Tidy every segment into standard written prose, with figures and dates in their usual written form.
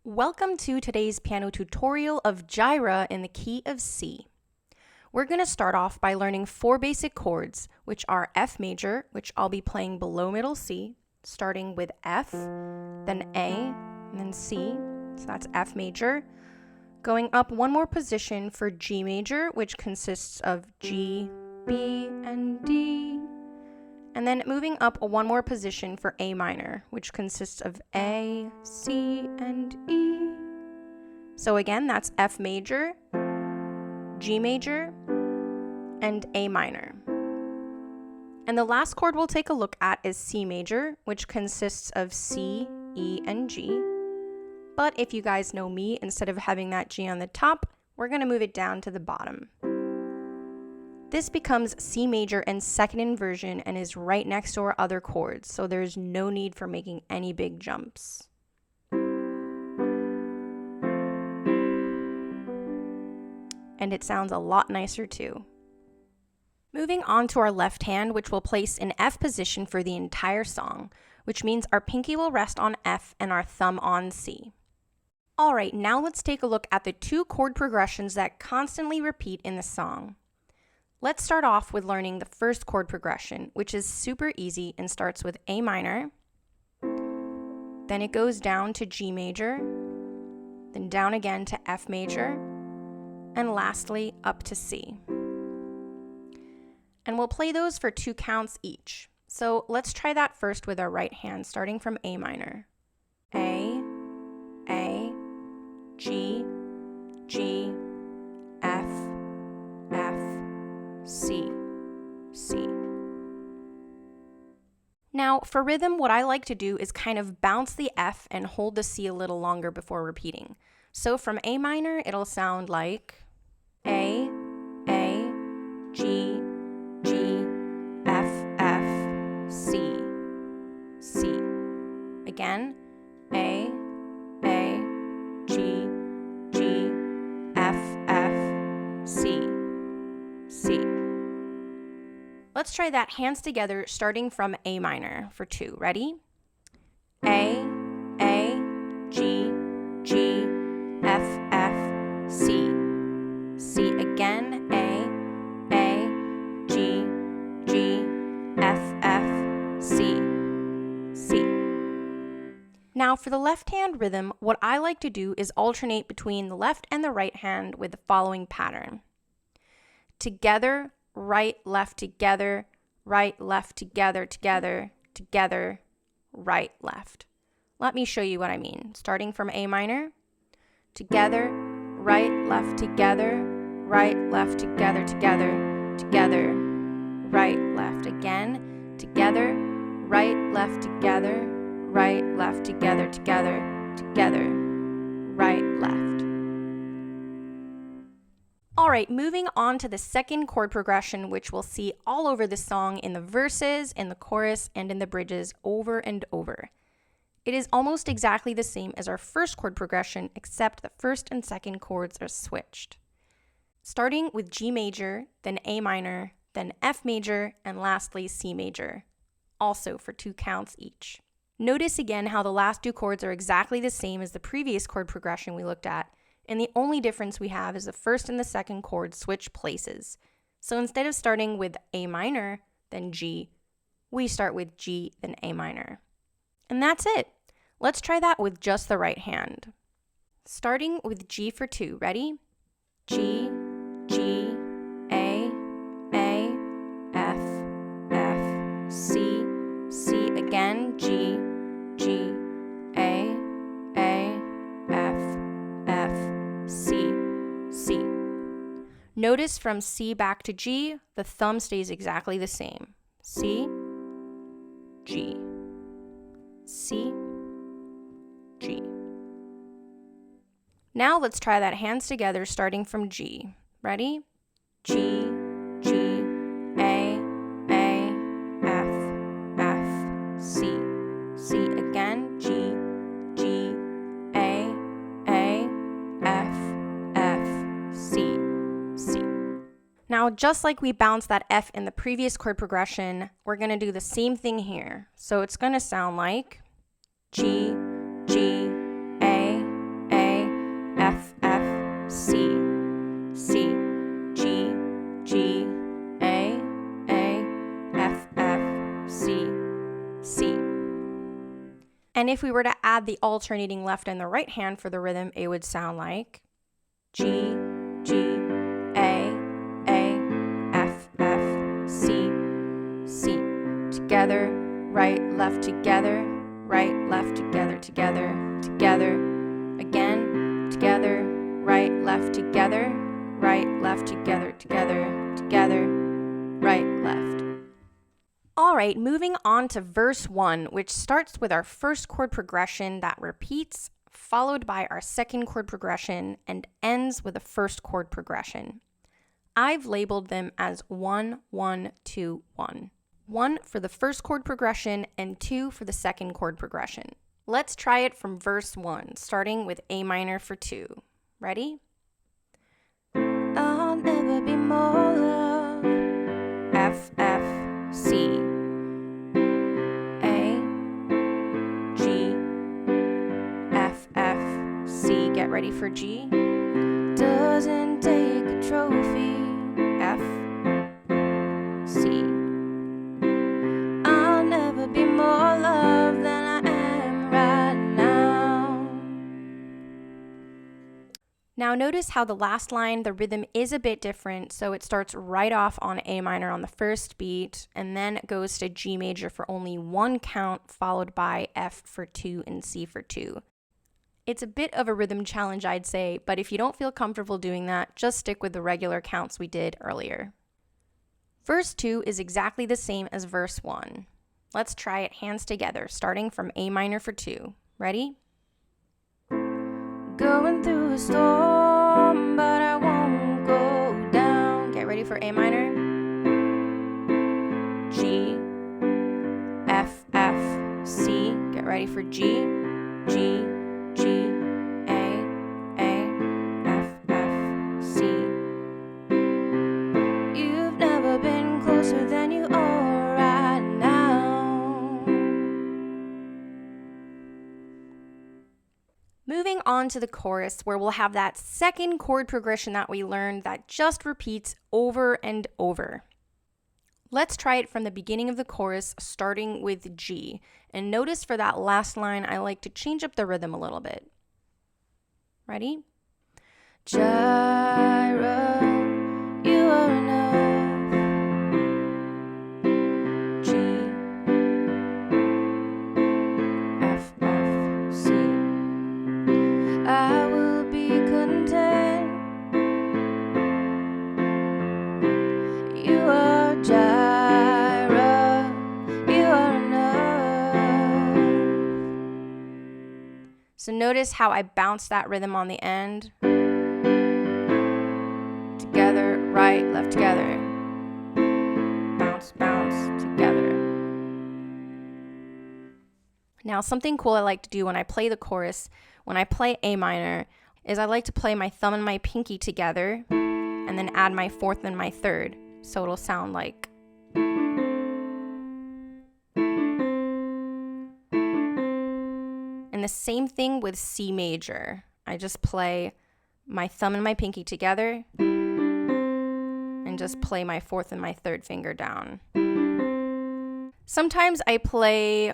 Welcome to today's piano tutorial of Jireh in the key of C. We're going to start off by learning 4 basic chords, which are F major, which I'll be playing below middle C, starting with F, then A, and then C, so that's F major. Going up one more position for G major, which consists of G, B, and D. And then moving up one more position for A minor, which consists of A, C, and E. So again, that's F major, G major, and A minor. And the last chord we'll take a look at is C major, which consists of C, E, and G. But if you guys know me, instead of having that G on the top, we're going to move it down to the bottom. This becomes C major and second inversion and is right next to our other chords, so there's no need for making any big jumps. And it sounds a lot nicer too. Moving on to our left hand, which we'll place in F position for the entire song, which means our pinky will rest on F and our thumb on C. Alright, now let's take a look at the 2 chord progressions that constantly repeat in the song. Let's start off with learning the first chord progression, which is super easy and starts with A minor, then it goes down to G major, then down again to F major, and lastly up to C. And we'll play those for 2 counts each. So let's try that first with our right hand, starting from A minor. A, G, G, F, F, C, C. Now, for rhythm, what I like to do is kind of bounce the F and hold the C a little longer before repeating. So from A minor, it'll sound like A, G, G, F, F, C, C. Again, A, G, G, F, F, C, C. Let's try that hands together starting from A minor for 2. Ready? A, G, G, F, F, C. C again. A, G, G, F, F, C, C. Now for the left hand rhythm, what I like to do is alternate between the left and the right hand with the following pattern. Together, right, left, together, right, left, together, together, together, right, left. Let me show you what I mean. Starting from A minor, together, right, left, together, right, left, together, together, together, right, left. Again, together, right, left, together, right, left, together, together, together, right, left. Alright, moving on to the second chord progression, which we'll see all over the song in the verses, in the chorus, and in the bridges over and over. It is almost exactly the same as our first chord progression, except the first and second chords are switched. Starting with G major, then A minor, then F major, and lastly C major, also for 2 counts each. Notice again how the last 2 chords are exactly the same as the previous chord progression we looked at, and the only difference we have is the first and the second chords switch places. So instead of starting with A minor, then G, we start with G, then A minor. And that's it. Let's try that with just the right hand. Starting with G for 2. Ready? G, G, A, F, F, C, C again, G, G, A, F, F, C, C. Notice from C back to G, the thumb stays exactly the same. C, G, C, G. Now let's try that hands together starting from G. Ready? G, G, A, F, F, C, C again, G, G, A, F, F, C, C. Now, just like we bounced that F in the previous chord progression, we're going to do the same thing here. So it's going to sound like G, G, A, And if we were to add the alternating left and the right hand for the rhythm, it would sound like G, G, A, F, F, C, C. Together, right, left, together, right, left, together, together, together. Again, together, right, left, together, right, left, together, together, together, right, left. All right, moving on to verse 1, which starts with our first chord progression that repeats, followed by our second chord progression, and ends with a first chord progression. I've labeled them as 1, 1, 2, 1. 1 for the first chord progression and 2 for the second chord progression. Let's try it from verse 1, starting with A minor for 2. Ready? I'll never be more loved. F, F, C, A, G, F, F, C. Get ready for G. Doesn't take a trophy. F, C. I'll never be more loved than I am right now. Now notice how the last line, the rhythm is a bit different, so it starts right off on A minor on the first beat, and then it goes to G major for only one count, followed by F for 2 and C for 2. It's a bit of a rhythm challenge, I'd say, but if you don't feel comfortable doing that, just stick with the regular counts we did earlier. Verse 2 is exactly the same as verse 1. Let's try it hands together, starting from A minor for 2. Ready? Going through a storm, but I won't go down. Get ready for A minor. G, F, F, C. Get ready for G, G, G, A, F, F, C. You've never been closer than you are right now. Moving on to the chorus, where we'll have that second chord progression that we learned that just repeats over and over. Let's try it from the beginning of the chorus, starting with G. And notice for that last line, I like to change up the rhythm a little bit. Ready? Jireh, you are enough. G, F, F, C. I will be content. You are Jireh, you are enough. So notice how I bounce that rhythm on the end. Together, right, left, together. Bounce, bounce, together. Now, something cool I like to do when I play the chorus, when I play A minor, is I like to play my thumb and my pinky together and then add my fourth and my third. So it'll sound like. And the same thing with C major. I just play my thumb and my pinky together and just play my fourth and my third finger down. Sometimes I play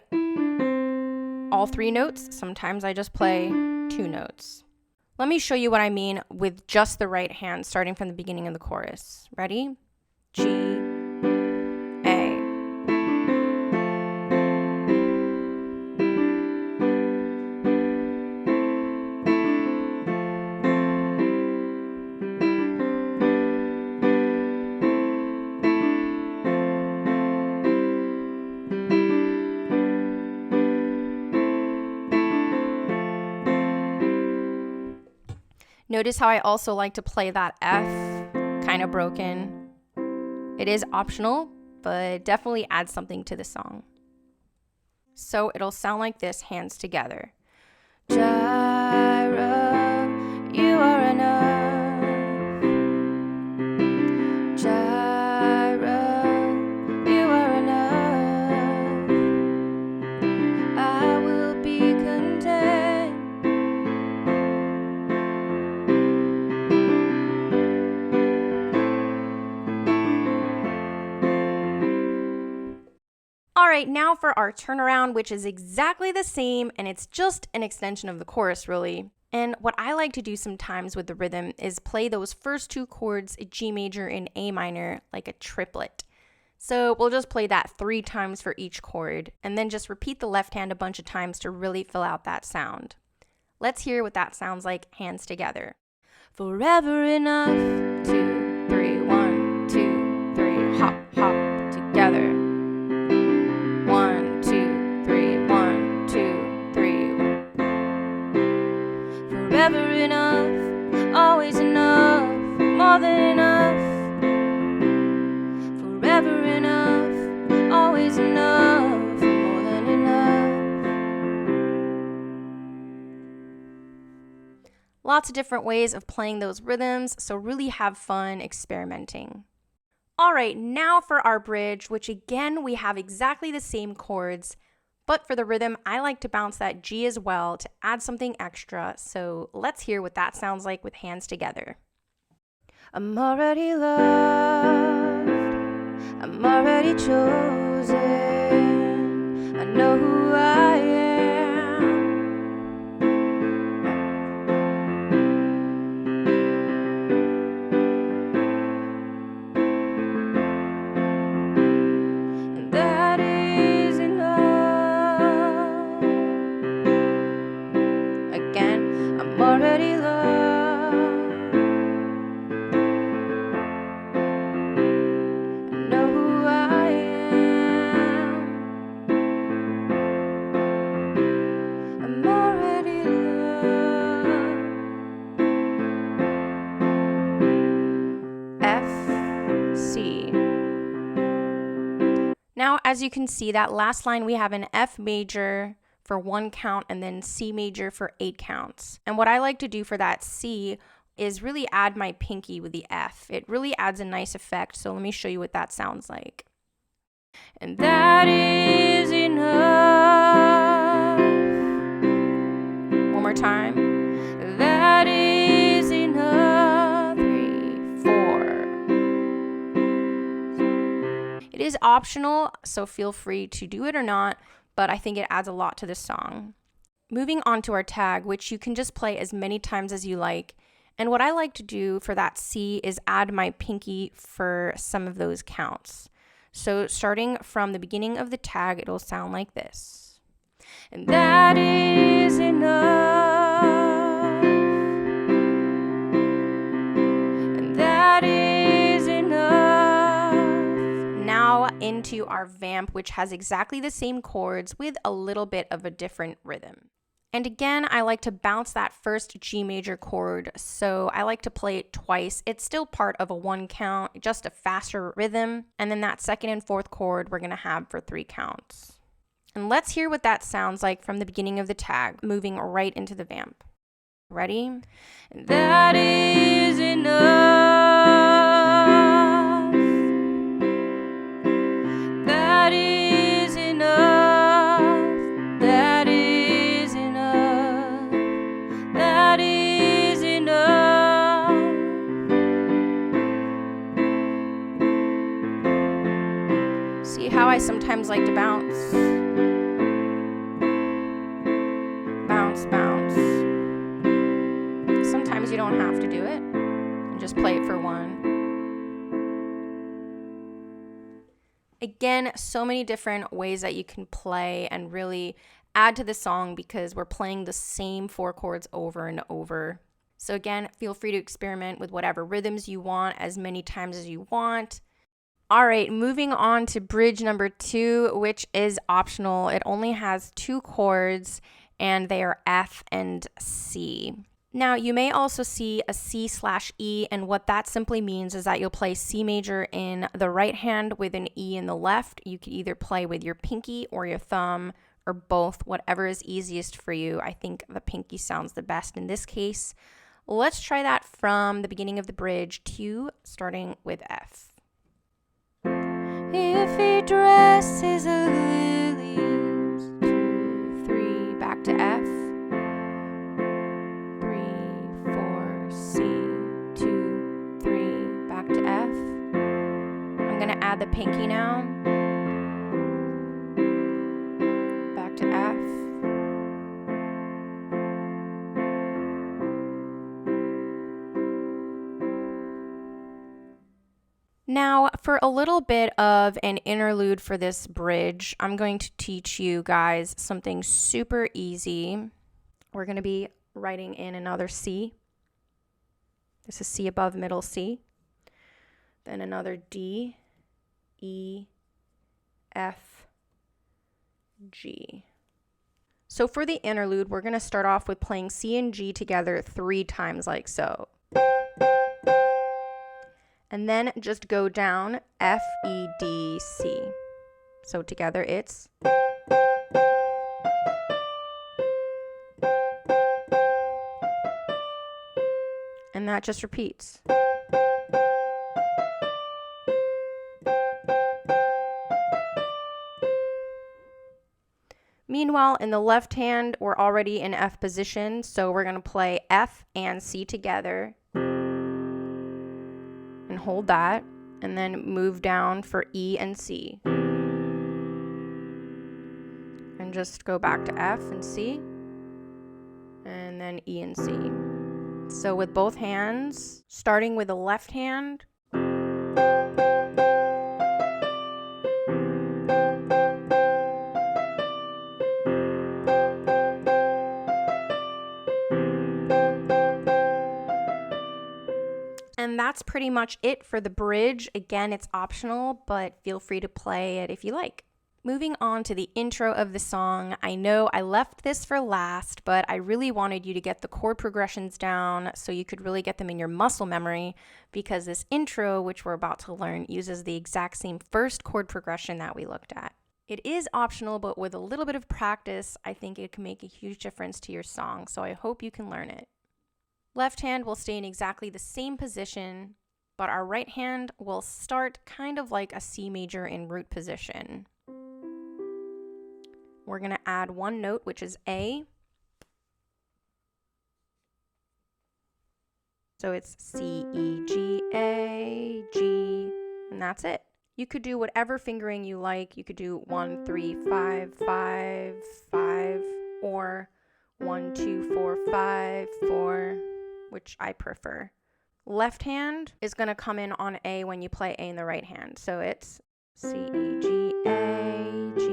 all 3 notes. Sometimes I just play 2 notes. Let me show you what I mean with just the right hand, starting from the beginning of the chorus. Ready? G, A. Notice how I also like to play that F kind of broken. It is optional, but definitely adds something to the song. So it'll sound like this, hands together. Jireh, you are enough. Jireh, you are enough. I will be content. All right, now for our turnaround, which is exactly the same, and it's just an extension of the chorus, really. And what I like to do sometimes with the rhythm is play those first two chords, G major and A minor, like a triplet. So we'll just play that 3 times for each chord, and then just repeat the left hand a bunch of times to really fill out that sound. Let's hear what that sounds like, hands together. Forever enough, 2, 3, 1, 2, 3, hop, hop, together. 1, 2, 3, 1, 2, 3. Forever enough, always enough, more than enough. Forever enough, always enough, more than enough. Lots of different ways of playing those rhythms, so really have fun experimenting. All right, now for our bridge, which again, we have exactly the same chords, but for the rhythm, I like to bounce that G as well to add something extra. So let's hear what that sounds like with hands together. I'm already loved, I'm already chosen, I know who I am. And that is enough. Again, I'm already loved, I know who I am. I'm already loved. F, C. Now, as you can see, that last line we have an F major for 1 count and then C major for 8 counts. And what I like to do for that C is really add my pinky with the F. It really adds a nice effect, so let me show you what that sounds like. And that is enough. One more time. That is enough. 3, 4. It is optional, so feel free to do it or not, but I think it adds a lot to the song. Moving on to our tag, which you can just play as many times as you like. And what I like to do for that C is add my pinky for some of those counts. So starting from the beginning of the tag, it'll sound like this. And that is enough. And that is enough. Now into our vamp, which has exactly the same chords with a little bit of a different rhythm. And again, I like to bounce that first G major chord, so I like to play it twice. It's still part of a 1 count, just a faster rhythm. And then that 2nd and 4th chord we're gonna have for 3 counts. And let's hear what that sounds like from the beginning of the tag, moving right into the vamp. Ready? That is enough. That is enough. That is enough. That is enough. See how I sometimes like to bounce? Bounce, bounce. Sometimes you don't have to do it. You just play it for 1. Again, so many different ways that you can play and really add to the song because we're playing the same 4 chords over and over. So again, feel free to experiment with whatever rhythms you want as many times as you want. All right, moving on to bridge number 2, which is optional. It only has 2 chords and they are F and C. Now, you may also see a C/E, and what that simply means is that you'll play C major in the right hand with an E in the left. You could either play with your pinky or your thumb or both, whatever is easiest for you. I think the pinky sounds the best in this case. Let's try that from the beginning of the bridge to starting with F. If he dresses a lilies, 2, 3, back to F. 3, 4, C, 2, 3, back to F. I'm gonna add the pinky now. Now, for a little bit of an interlude for this bridge, I'm going to teach you guys something super easy. We're going to be writing in another C. This is C above middle C. Then another D, E, F, G. So for the interlude, we're going to start off with playing C and G together 3 times like so. And then just go down F, E, D, C. So together it's. And that just repeats. Meanwhile, in the left hand, we're already in F position, so we're going to play F and C together. And hold that, and then move down for E and C. And just go back to F and C, and then E and C. So with both hands, starting with the left hand, and that's pretty much it for the bridge. Again, it's optional, but feel free to play it if you like. Moving on to the intro of the song, I know I left this for last, but I really wanted you to get the chord progressions down so you could really get them in your muscle memory, because this intro, which we're about to learn, uses the exact same first chord progression that we looked at. It is optional, but with a little bit of practice, I think it can make a huge difference to your song, so I hope you can learn it. Left hand will stay in exactly the same position, but our right hand will start kind of like a C major in root position. We're going to add one note, which is A. So it's C, E, G, A, G, and that's it. You could do whatever fingering you like. You could do 1, 3, 5, 5, 5, or 1, 2, 4, 5, 4, which I prefer. Left hand is going to come in on A when you play A in the right hand. So it's C, E, G, A, G.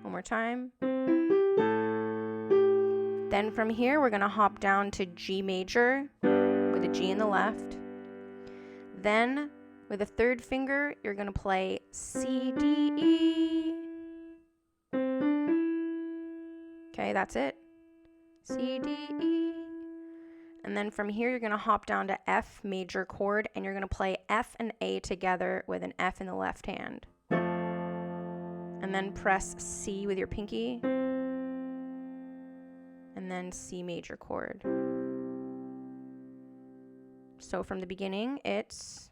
One more time. Then from here, we're going to hop down to G major with a G in the left. Then with a third finger, you're going to play C, D, E. Okay, that's it. C, D, E. And then from here, you're going to hop down to F major chord, and you're going to play F and A together with an F in the left hand. And then press C with your pinky, and then C major chord. So from the beginning, it's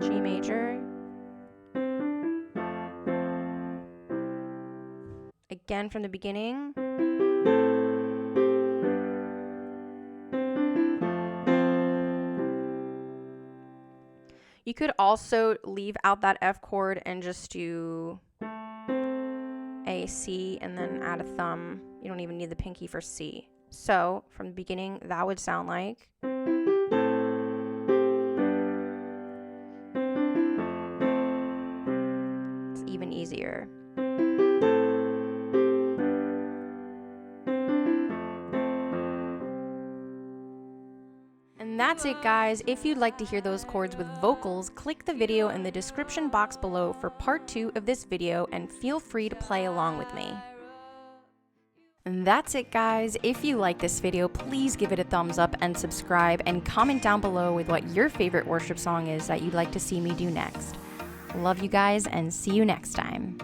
G major, again from the beginning, you could also leave out that F chord and just do A, C, and then add a thumb. You don't even need the pinky for C. So from the beginning, that would sound like. It's even easier. And that's it, guys. If you'd like to hear those chords with vocals, click the video in the description box below for part 2 of this video, and feel free to play along with me. And that's it, guys. If you like this video, please give it a thumbs up and subscribe, and comment down below with what your favorite worship song is that you'd like to see me do next. Love you guys, and see you next time.